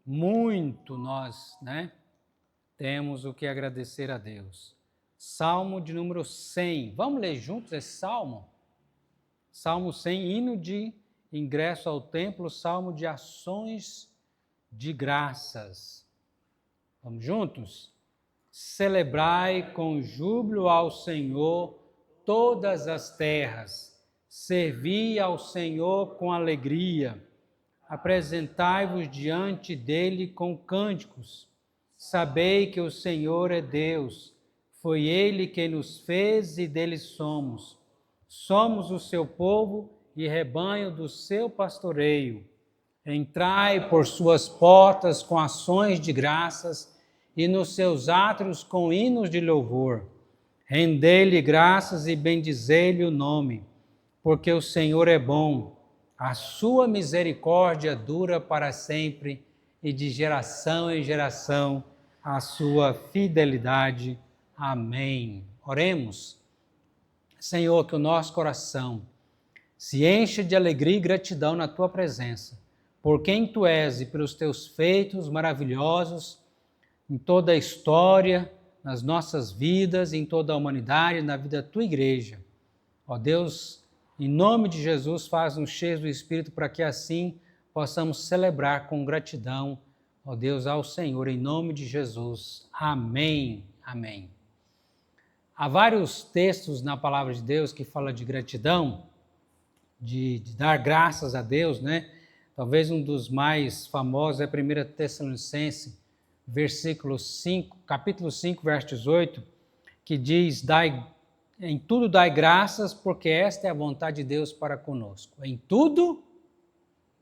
muito nós, temos o que agradecer a Deus. Salmo de número 100. Vamos ler juntos esse salmo? Salmo 100, hino de ingresso ao templo, salmo de ações de graças. Vamos juntos? Celebrai com júbilo ao Senhor todas as terras. Servi ao Senhor com alegria. Apresentai-vos diante dele com cânticos. Sabei que o Senhor é Deus. Foi ele quem nos fez e dele somos. Somos o seu povo e rebanho do seu pastoreio. Entrai por suas portas com ações de graças e nos seus átrios com hinos de louvor. Rendei-lhe graças e bendizei-lhe o nome, porque o Senhor é bom. A sua misericórdia dura para sempre e de geração em geração a sua fidelidade. Amém. Oremos. Senhor, que o nosso coração se encha de alegria e gratidão na tua presença, por quem tu és e pelos teus feitos maravilhosos em toda a história, nas nossas vidas, em toda a humanidade, na vida da tua igreja. Ó Deus, em nome de Jesus, faz-nos cheios do Espírito para que assim possamos celebrar com gratidão, ó Deus, ao Senhor, em nome de Jesus. Amém. Amém. Há vários textos na palavra de Deus que falam de gratidão, de dar graças a Deus, Talvez um dos mais famosos é 1 Tessalonicenses, capítulo 5, verso 18, que diz, em tudo dai graças, porque esta é a vontade de Deus para conosco. Em tudo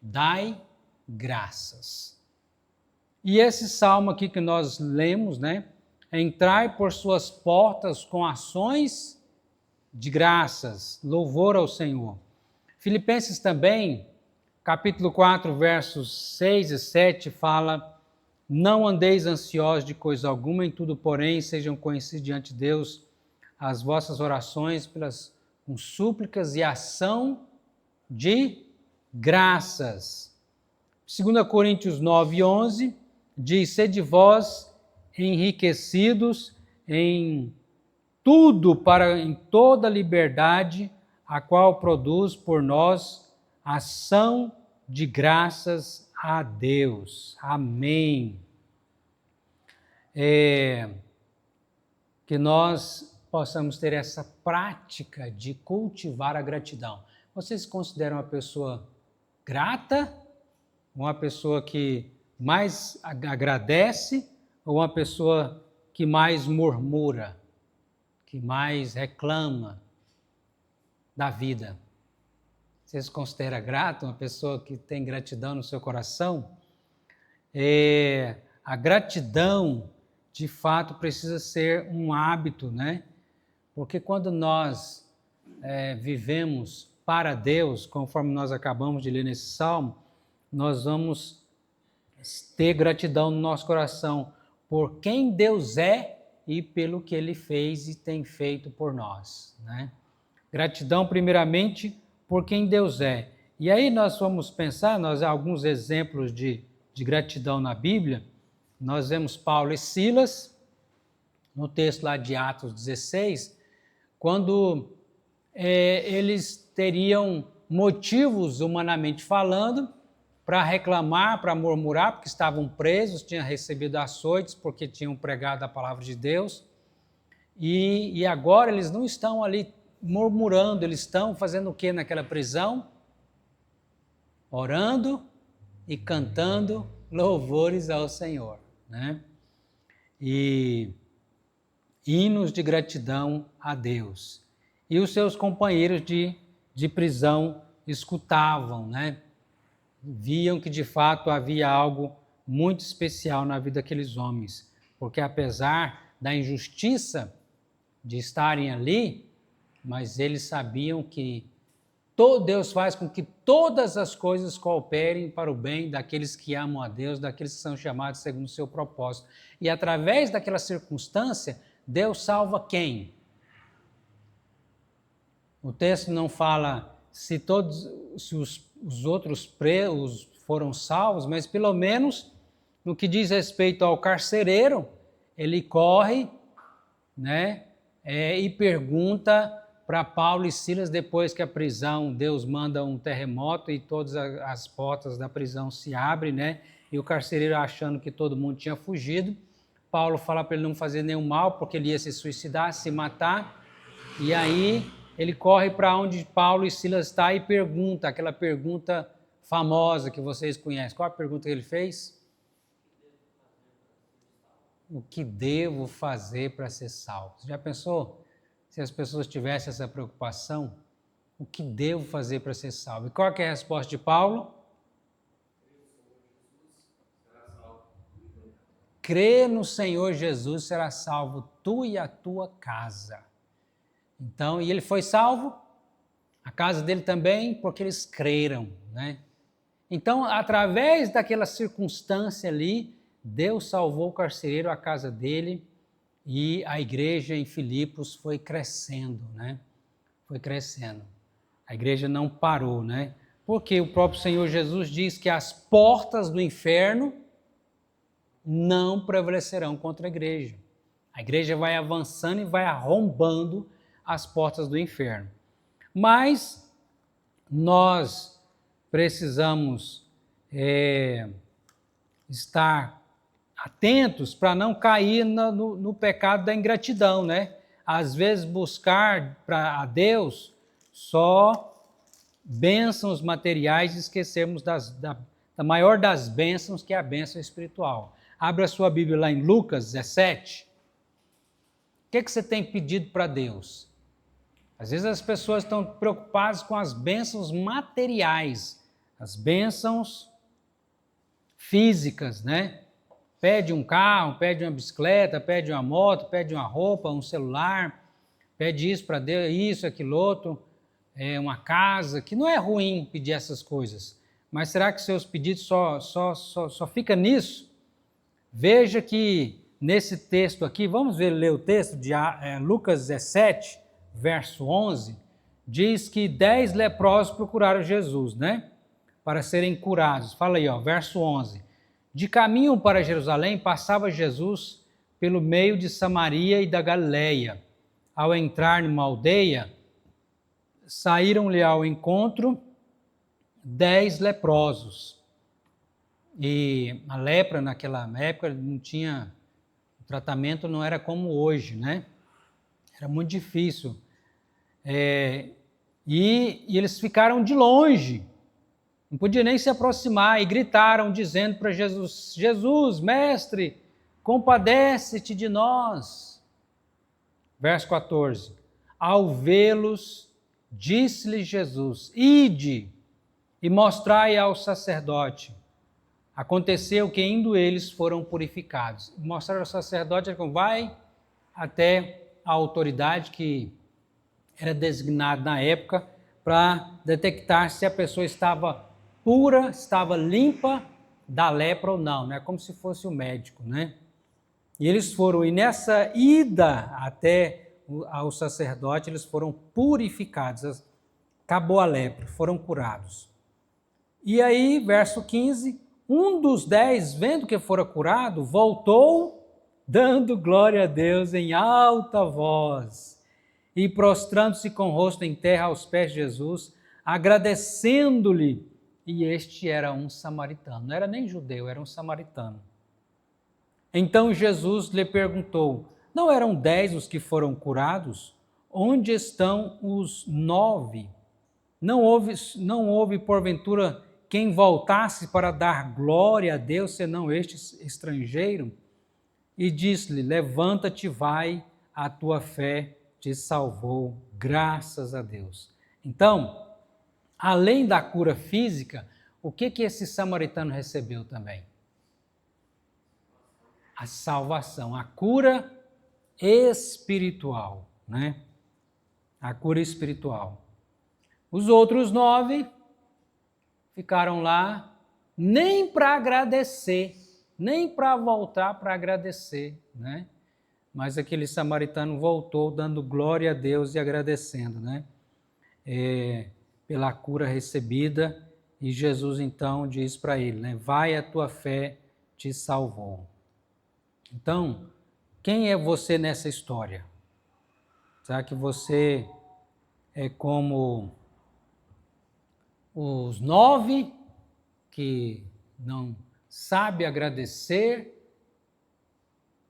dai graças. E esse salmo aqui que nós lemos, Entrai por suas portas com ações de graças, louvor ao Senhor. Filipenses também, capítulo 4, versos 6 e 7, fala: não andeis ansiosos de coisa alguma, em tudo, porém, sejam conhecidos diante de Deus as vossas orações com súplicas e ação de graças. 2 Coríntios 9, 11, diz: sede vós enriquecidos em tudo em toda liberdade, a qual produz por nós ação de graças a Deus. Amém. Que nós possamos ter essa prática de cultivar a gratidão. Vocês se consideram uma pessoa grata? Uma pessoa que mais agradece? Ou uma pessoa que mais murmura? Que mais reclama da vida? Você se considera grato? Uma pessoa que tem gratidão no seu coração? A gratidão, de fato, precisa ser um hábito, Porque quando nós vivemos para Deus, conforme nós acabamos de ler nesse salmo, nós vamos ter gratidão no nosso coração por quem Deus é e pelo que Ele fez e tem feito por nós, Gratidão, primeiramente, por quem Deus é. E aí nós vamos pensar, alguns exemplos de gratidão na Bíblia. Nós vemos Paulo e Silas, no texto lá de Atos 16, quando eles teriam motivos, humanamente falando, para reclamar, para murmurar, porque estavam presos, tinham recebido açoites, porque tinham pregado a palavra de Deus. E agora eles não estão ali murmurando, eles estão fazendo o que naquela prisão? Orando e cantando louvores ao Senhor, E hinos de gratidão a Deus. E os seus companheiros de prisão escutavam, Viam que de fato havia algo muito especial na vida daqueles homens, porque apesar da injustiça de estarem ali, mas eles sabiam que Deus faz com que todas as coisas cooperem para o bem daqueles que amam a Deus, daqueles que são chamados segundo o seu propósito. E através daquela circunstância, Deus salva quem? O texto não fala se os outros presos foram salvos, mas pelo menos No que diz respeito ao carcereiro, ele corre, né, e pergunta para Paulo e Silas, depois que a prisão, Deus manda um terremoto e todas as portas da prisão se abrem, né, e o carcereiro achando que todo mundo tinha fugido, Paulo fala para ele não fazer nenhum mal, porque ele ia se suicidar, se matar, e aí ele corre para onde Paulo e Silas estão e pergunta, aquela pergunta famosa que vocês conhecem. Qual a pergunta que ele fez? O que devo fazer para ser salvo? Você já pensou se as pessoas tivessem essa preocupação? O que devo fazer para ser salvo? E qual que é a resposta de Paulo? Crê no Senhor Jesus, será salvo tu e a tua casa. Então, e ele foi salvo, a casa dele também, porque eles creram, né? Então, através daquela circunstância ali, Deus salvou o carcereiro, a casa dele, e a igreja em Filipos foi crescendo, né? Foi crescendo. A igreja não parou, né? Porque o próprio Senhor Jesus diz que as portas do inferno não prevalecerão contra a igreja. A igreja vai avançando e vai arrombando as portas do inferno. Mas nós precisamos estar atentos para não cair no pecado da ingratidão, né? Às vezes buscar a Deus só bênçãos materiais e esquecermos da maior das bênçãos, que é a bênção espiritual. Abra a sua Bíblia lá em Lucas 17. O que você tem pedido para Deus? Às vezes as pessoas estão preocupadas com as bênçãos materiais, as bênçãos físicas, né? Pede um carro, pede uma bicicleta, pede uma moto, pede uma roupa, um celular, pede isso para Deus, isso, aquilo outro, uma casa, que não é ruim pedir essas coisas, mas será que seus pedidos só fica nisso? Veja que nesse texto aqui, vamos ler o texto de Lucas 17, verso 11, diz que 10 leprosos procuraram Jesus, né? Para serem curados. Fala aí, verso 11. De caminho para Jerusalém, passava Jesus pelo meio de Samaria e da Galileia. Ao entrar numa aldeia, saíram-lhe ao encontro 10 leprosos. E a lepra naquela época não tinha, o tratamento não era como hoje, né? Era muito difícil. E eles ficaram de longe, não podiam nem se aproximar, e gritaram dizendo para Jesus: Jesus, mestre, compadece-te de nós. Verso 14. Ao vê-los, disse-lhe Jesus: ide e mostrai ao sacerdote. Aconteceu que indo eles foram purificados. Mostraram ao sacerdote, vai até a autoridade que era designada na época para detectar se a pessoa estava pura, estava limpa da lepra ou não, né? Como se fosse o médico, né? E eles foram, e nessa ida até ao sacerdote, eles foram purificados, acabou a lepra, foram curados. E aí, verso 15, um dos 10, vendo que fora curado, voltou, dando glória a Deus em alta voz, e prostrando-se com o rosto em terra aos pés de Jesus, agradecendo-lhe, e este era um samaritano, não era nem judeu, era um samaritano. Então Jesus lhe perguntou: não eram 10 os que foram curados? Onde estão os 9? Não houve porventura quem voltasse para dar glória a Deus, senão este estrangeiro? E disse-lhe: levanta-te, vai, a tua fé te salvou, graças a Deus. Então, além da cura física, o que esse samaritano recebeu também? A salvação, a cura espiritual, né? A cura espiritual. Os outros 9 ficaram lá nem para agradecer, nem para voltar para agradecer, né? Mas aquele samaritano voltou dando glória a Deus e agradecendo, né? Pela cura recebida, e Jesus então diz para ele, né? Vai, a tua fé te salvou. Então, quem é você nessa história? Será que você é como os 9 que não sabe agradecer?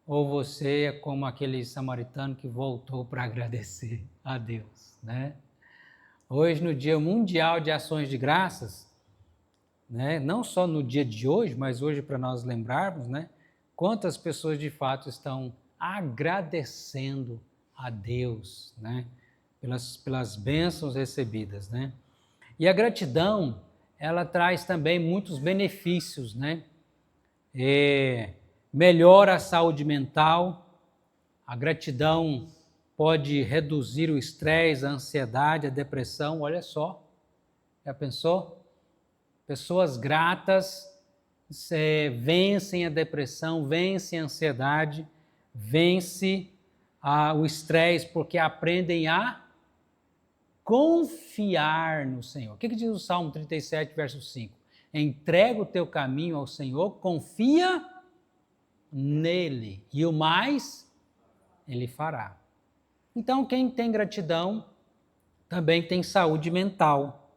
Ou você é como aquele samaritano que voltou para agradecer a Deus, né? Hoje, no Dia Mundial de Ações de Graças, né, não só no dia de hoje, mas hoje para nós lembrarmos, né, quantas pessoas de fato estão agradecendo a Deus, né, pelas bênçãos recebidas, né? E a gratidão, ela traz também muitos benefícios, né? Melhora a saúde mental, a gratidão pode reduzir o estresse, a ansiedade, a depressão, olha só, já pensou? Pessoas gratas vencem a depressão, vencem a ansiedade, vencem o estresse, porque aprendem a confiar no Senhor. O que diz o Salmo 37, verso 5? Entrega o teu caminho ao Senhor, confia nele, e o mais ele fará. Então, quem tem gratidão também tem saúde mental.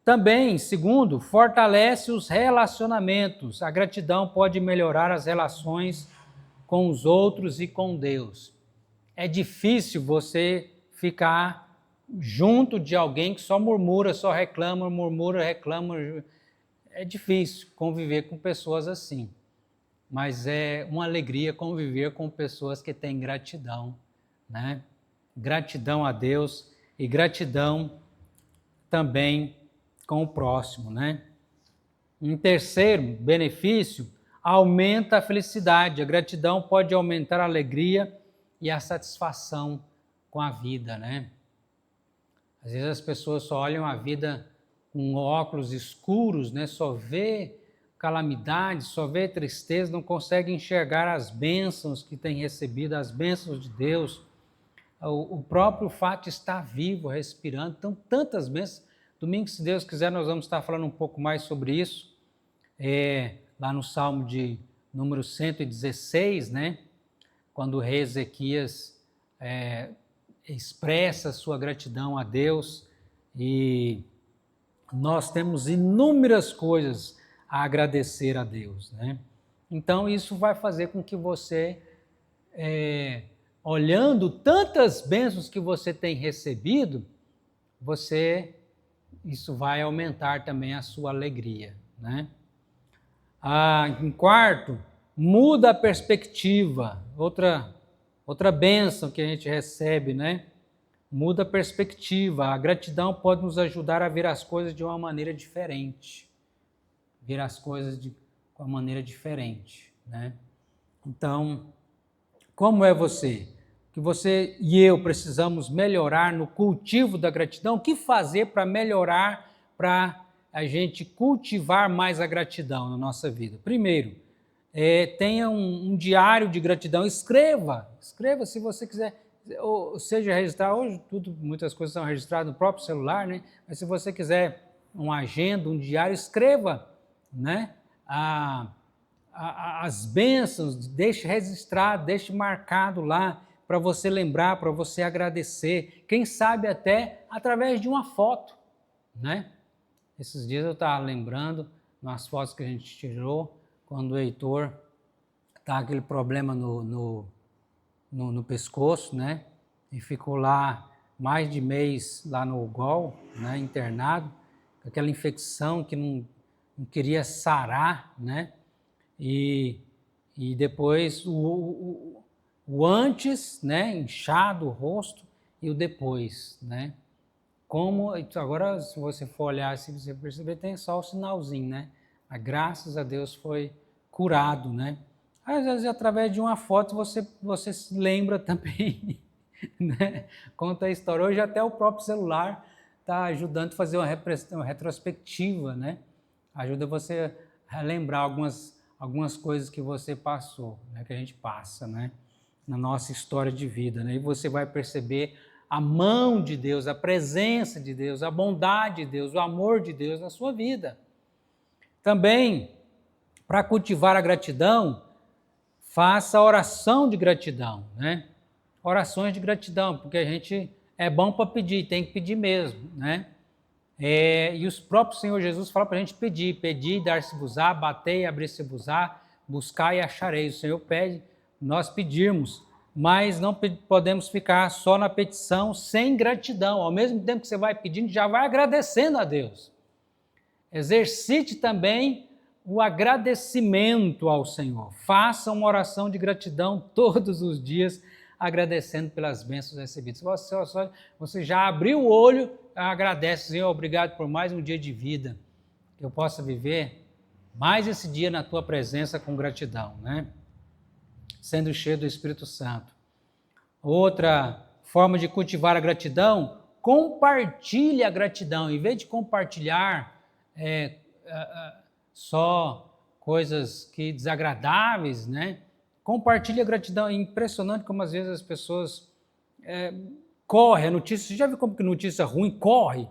Também, segundo, fortalece os relacionamentos. A gratidão pode melhorar as relações com os outros e com Deus. É difícil você ficar junto de alguém que só murmura, só reclama, murmura, reclama. É difícil conviver com pessoas assim. Mas é uma alegria conviver com pessoas que têm gratidão, né? Gratidão a Deus e gratidão também com o próximo, né? Um terceiro benefício, aumenta a felicidade. A gratidão pode aumentar a alegria e a satisfação com a vida, né? Às vezes as pessoas só olham a vida com óculos escuros, né? Só vê calamidade, só vê tristeza, não consegue enxergar as bênçãos que tem recebido, as bênçãos de Deus, o próprio fato de estar vivo, respirando, então tantas bênçãos. Domingo, se Deus quiser, nós vamos estar falando um pouco mais sobre isso, lá no Salmo de número 116, né? Quando o rei Ezequias expressa sua gratidão a Deus, e nós temos inúmeras coisas a agradecer a Deus, né? Então, isso vai fazer com que você, olhando tantas bênçãos que você tem recebido, isso vai aumentar também a sua alegria, né? Em quarto, muda a perspectiva. Outra bênção que a gente recebe, né? Muda a perspectiva. A gratidão pode nos ajudar a ver as coisas de uma maneira diferente. Ver as coisas de uma maneira diferente, né? Então, como é você? Que você e eu precisamos melhorar no cultivo da gratidão. O que fazer para melhorar, para a gente cultivar mais a gratidão na nossa vida? Primeiro, tenha um diário de gratidão. Escreva se você quiser, ou seja, registrar. Hoje muitas coisas são registradas no próprio celular, né? Mas se você quiser uma agenda, um diário, escreva, né? As bênçãos, deixe registrado, deixe marcado lá, para você lembrar, para você agradecer, quem sabe até através de uma foto, né? Esses dias eu estava lembrando, nas fotos que a gente tirou, quando o Heitor estava aquele problema no pescoço, né? E ficou lá mais de mês lá no UGOL, né? Internado, com aquela infecção que não queria sarar, né? E depois o antes, né, inchado o rosto, e o depois, né? Agora, se você for olhar, se você perceber, tem só o sinalzinho, né? Graças a Deus foi curado, né? Às vezes, através de uma foto, você se lembra também, né? Conta a história. Hoje até o próprio celular está ajudando a fazer uma retrospectiva, né? Ajuda você a lembrar algumas coisas que você passou, né? Que a gente passa, né? Na nossa história de vida, né? E você vai perceber a mão de Deus, a presença de Deus, a bondade de Deus, o amor de Deus na sua vida. Também para cultivar a gratidão, faça oração de gratidão, né? Orações de gratidão, porque a gente é bom para pedir, tem que pedir mesmo, né? E os próprios Senhor Jesus fala para a gente pedir, pedir, dar-se-vos-á, batei, abrir-se-vos-á, buscar e acharei. O Senhor pede, nós pedirmos, mas não podemos ficar só na petição sem gratidão. Ao mesmo tempo que você vai pedindo, já vai agradecendo a Deus. Exercite também o agradecimento ao Senhor. Faça uma oração de gratidão todos os dias, agradecendo pelas bênçãos recebidas. Você já abriu o olho, agradece, Senhor, obrigado por mais um dia de vida, que eu possa viver mais esse dia na Tua presença com gratidão, né? Sendo cheio do Espírito Santo. Outra forma de cultivar a gratidão, compartilhe a gratidão. Em vez de compartilhar só coisas desagradáveis, né? Compartilhe a gratidão. É impressionante como às vezes as pessoas correm a notícia. Você já viu como que notícia ruim corre?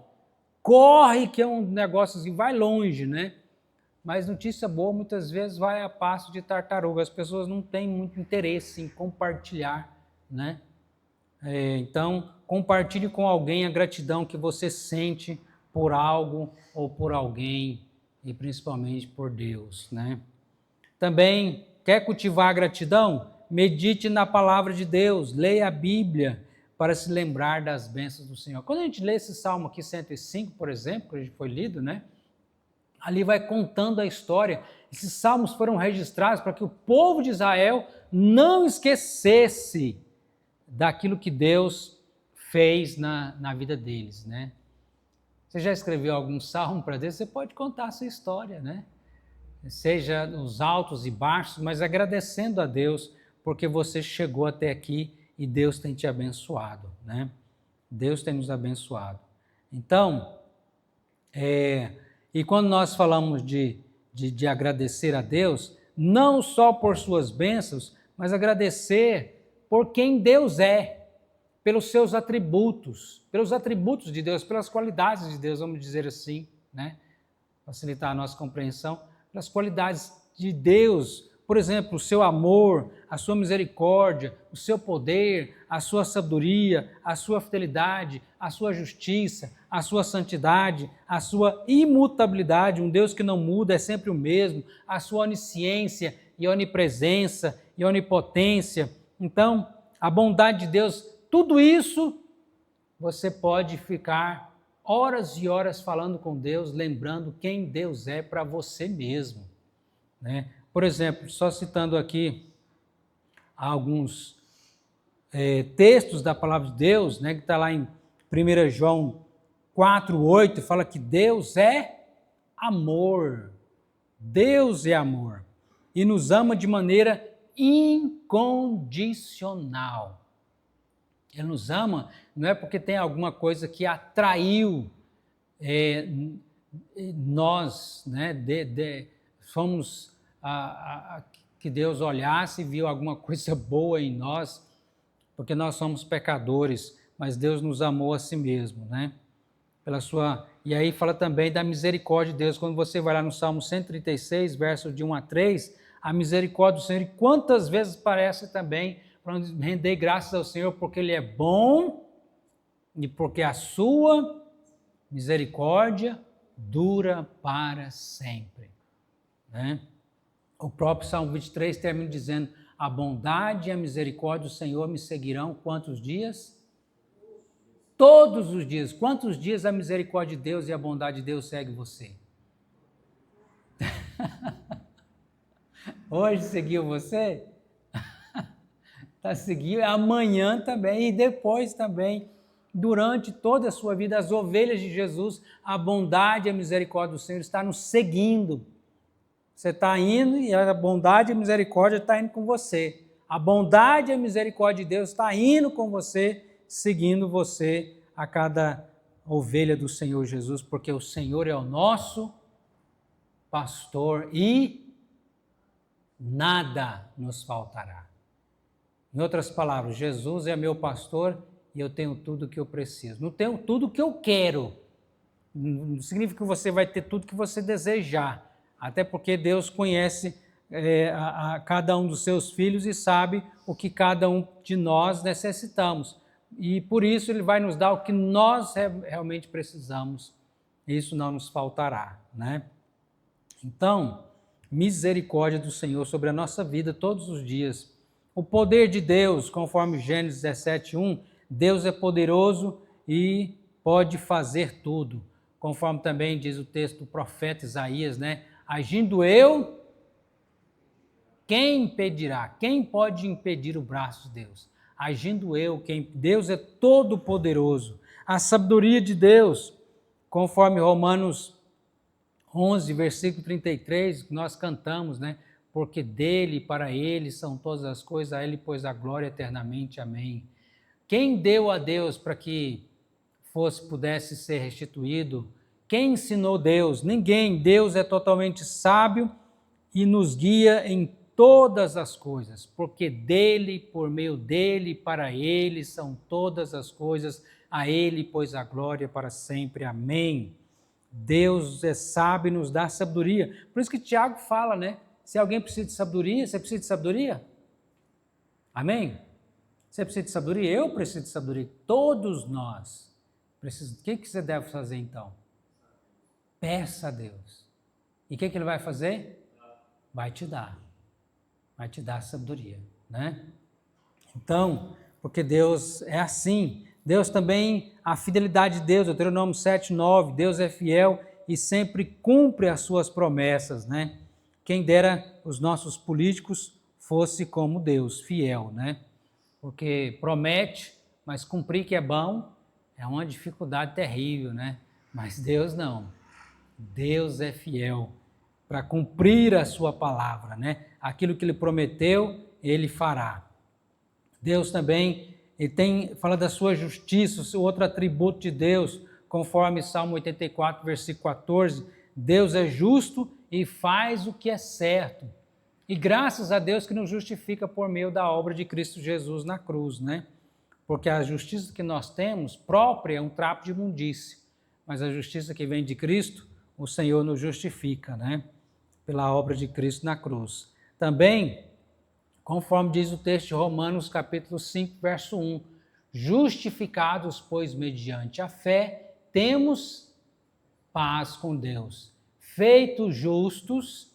Corre, que é um negócio assim, vai longe, né? Mas notícia boa muitas vezes vai a passo de tartaruga. As pessoas não têm muito interesse em compartilhar, né? Então, compartilhe com alguém a gratidão que você sente por algo ou por alguém, e principalmente por Deus, né? Também, quer cultivar a gratidão? Medite na palavra de Deus, leia a Bíblia para se lembrar das bênçãos do Senhor. Quando a gente lê esse Salmo aqui, 105, por exemplo, que a gente foi lido, né? Ali vai contando a história. Esses salmos foram registrados para que o povo de Israel não esquecesse daquilo que Deus fez na vida deles, né? Você já escreveu algum salmo para Deus? Você pode contar a sua história, né? Seja nos altos e baixos, mas agradecendo a Deus porque você chegou até aqui e Deus tem te abençoado, né? Deus tem nos abençoado. Então, e quando nós falamos de agradecer a Deus, não só por suas bênçãos, mas agradecer por quem Deus é, pelos seus atributos, de Deus, pelas qualidades de Deus, vamos dizer assim, né? Facilitar a nossa compreensão, pelas qualidades de Deus, por exemplo, o seu amor, a sua misericórdia, o seu poder, a sua sabedoria, a sua fidelidade, a sua justiça, a sua santidade, a sua imutabilidade, um Deus que não muda, é sempre o mesmo, a sua onisciência e onipresença e onipotência. Então, a bondade de Deus, tudo isso você pode ficar horas e horas falando com Deus, lembrando quem Deus é para você mesmo, né? Por exemplo, só citando aqui alguns textos da palavra de Deus, né, que está lá em 1 João 4:8, fala que Deus é amor. Deus é amor e nos ama de maneira incondicional. Ele nos ama não é porque tem alguma coisa que atraiu nós, né? Fomos que Deus olhasse e viu alguma coisa boa em nós, porque nós somos pecadores, mas Deus nos amou a si mesmo, né? E aí fala também da misericórdia de Deus. Quando você vai lá no Salmo 136, versos de 1 a 3, a misericórdia do Senhor, e quantas vezes parece também para render graças ao Senhor, porque Ele é bom e porque a sua misericórdia dura para sempre, né? O próprio Salmo 23 termina dizendo: a bondade e a misericórdia do Senhor me seguirão quantos dias? Todos os dias. Quantos dias a misericórdia de Deus e a bondade de Deus segue você? Hoje seguiu você? Está seguindo, amanhã também e depois também, durante toda a sua vida, as ovelhas de Jesus, a bondade e a misericórdia do Senhor está nos seguindo. Você está indo e a bondade e a misericórdia está indo com você. A bondade e a misericórdia de Deus está indo com você, seguindo você a cada ovelha do Senhor Jesus, porque o Senhor é o nosso pastor e nada nos faltará. Em outras palavras, Jesus é meu pastor e eu tenho tudo o que eu preciso. Não tenho tudo o que eu quero. Não significa que você vai ter tudo que você desejar. Até porque Deus conhece a cada um dos seus filhos e sabe o que cada um de nós necessitamos. E por isso Ele vai nos dar o que nós realmente precisamos. Isso não nos faltará, né? Então, misericórdia do Senhor sobre a nossa vida todos os dias. O poder de Deus, conforme Gênesis 17:1, Deus é poderoso e pode fazer tudo. Conforme também diz o texto do profeta Isaías, né? Agindo eu, quem impedirá? Quem pode impedir o braço de Deus? Agindo eu, Deus é todo poderoso. A sabedoria de Deus, conforme Romanos 11, versículo 33, nós cantamos, né? Porque dele e para ele são todas as coisas, a ele pois a glória eternamente. Amém. Quem deu a Deus para que pudesse ser restituído? Quem ensinou Deus? Ninguém. Deus é totalmente sábio e nos guia em todas as coisas, porque dele, por meio dele, para ele são todas as coisas, a ele pois a glória para sempre. Amém. Deus é sábio e nos dá sabedoria. Por isso que Tiago fala, né? Se alguém precisa de sabedoria, você precisa de sabedoria? Amém? Você precisa de sabedoria? Eu preciso de sabedoria. Todos nós precisamos. O que você deve fazer então? Peça a Deus. E o que Ele vai fazer? Vai te dar. Vai te dar sabedoria, né? Então, porque Deus é assim. Deus também, a fidelidade de Deus, Deuteronômio 7:9, Deus é fiel e sempre cumpre as suas promessas, né? Quem dera os nossos políticos fosse como Deus, fiel, né? Porque promete, mas cumprir que é bom é uma dificuldade terrível, né? Mas Deus não. Deus é fiel para cumprir a sua palavra, né? Aquilo que Ele prometeu, Ele fará. Deus também, fala da sua justiça, o outro atributo de Deus, conforme Salmo 84, versículo 14, Deus é justo e faz o que é certo. E graças a Deus que nos justifica por meio da obra de Cristo Jesus na cruz, né? Porque a justiça que nós temos própria é um trapo de imundície, mas a justiça que vem de Cristo, o Senhor nos justifica, né? Pela obra de Cristo na cruz. Também, conforme diz o texto de Romanos, capítulo 5, verso 1, justificados, pois, mediante a fé, temos paz com Deus, feitos justos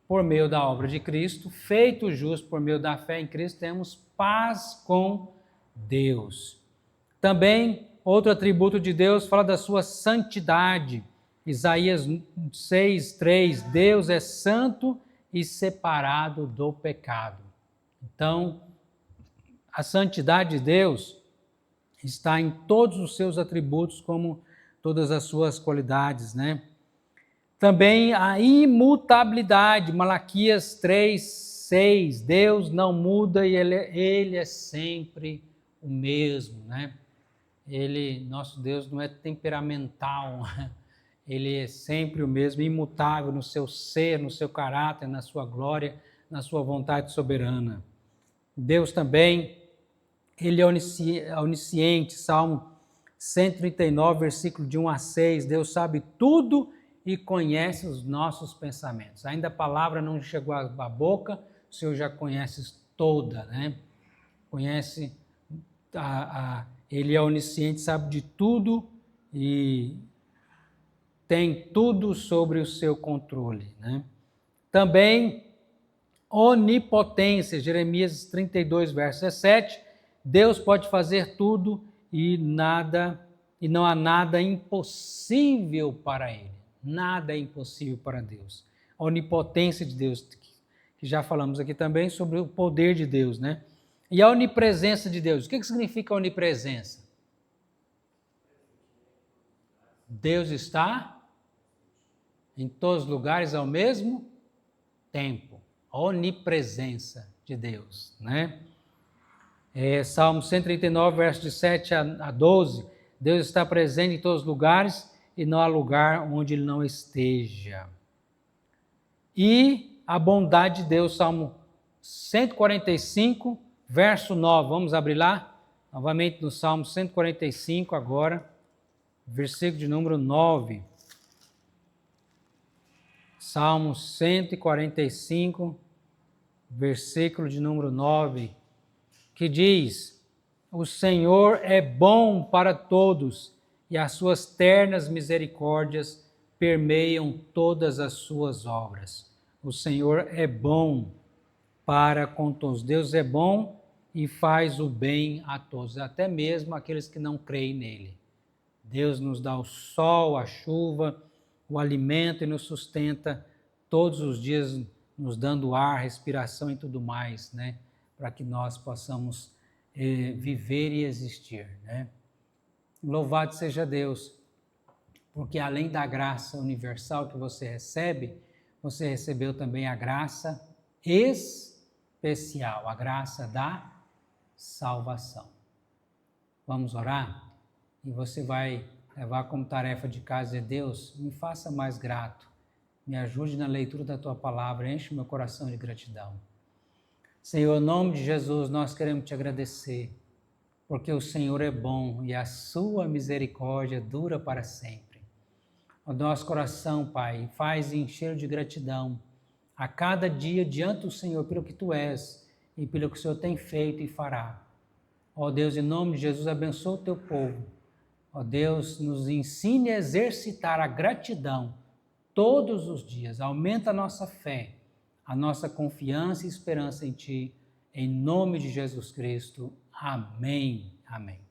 por meio da obra de Cristo, feitos justos por meio da fé em Cristo, temos paz com Deus. Também, outro atributo de Deus fala da sua santidade. Isaías 6:3, Deus é santo e separado do pecado. Então, a santidade de Deus está em todos os seus atributos, como todas as suas qualidades, né? Também a imutabilidade, Malaquias 3:6, Deus não muda e ele é sempre o mesmo, né? Nosso Deus não é temperamental, Ele é sempre o mesmo, imutável no seu ser, no seu caráter, na sua glória, na sua vontade soberana. Deus também, Ele é onisciente, Salmo 139, versículo de 1 a 6, Deus sabe tudo e conhece os nossos pensamentos. Ainda a palavra não chegou à boca, o Senhor já conhece toda, né? Conhece, Ele é onisciente, sabe de tudo e tem tudo sobre o seu controle, né? Também onipotência, Jeremias 32, verso 17, Deus pode fazer tudo e não há nada impossível para Ele. Nada é impossível para Deus. A onipotência de Deus, que já falamos aqui também sobre o poder de Deus, né? E a onipresença de Deus. O que significa onipresença? Deus está em todos os lugares ao mesmo tempo. A onipresença de Deus, né? Salmo 139, versos de 7 a 12, Deus está presente em todos os lugares e não há lugar onde Ele não esteja. E a bondade de Deus, Salmo 145, verso 9, vamos abrir lá? Novamente no Salmo 145 agora, versículo de número 9. Salmo 145, versículo de número 9, que diz: o Senhor é bom para todos, e as suas ternas misericórdias permeiam todas as suas obras. O Senhor é bom para com todos. Deus é bom e faz o bem a todos, até mesmo aqueles que não creem nele. Deus nos dá o sol, a chuva, o alimento e nos sustenta todos os dias, nos dando ar, respiração e tudo mais, né? Para que nós possamos viver e existir, né? Louvado seja Deus, porque além da graça universal que você recebeu também a graça especial, a graça da salvação. Vamos orar? E você vai levar como tarefa de casa: Deus, me faça mais grato, me ajude na leitura da Tua palavra, enche meu coração de gratidão. Senhor, em nome de Jesus, nós queremos Te agradecer, porque o Senhor é bom e a Sua misericórdia dura para sempre. O nosso coração, Pai, faz encher de gratidão a cada dia diante do Senhor pelo que Tu és e pelo que o Senhor tem feito e fará. Ó Deus, em nome de Jesus, abençoa o Teu povo. Ó Deus, nos ensine a exercitar a gratidão todos os dias. Aumenta a nossa fé, a nossa confiança e esperança em Ti. Em nome de Jesus Cristo. Amém. Amém.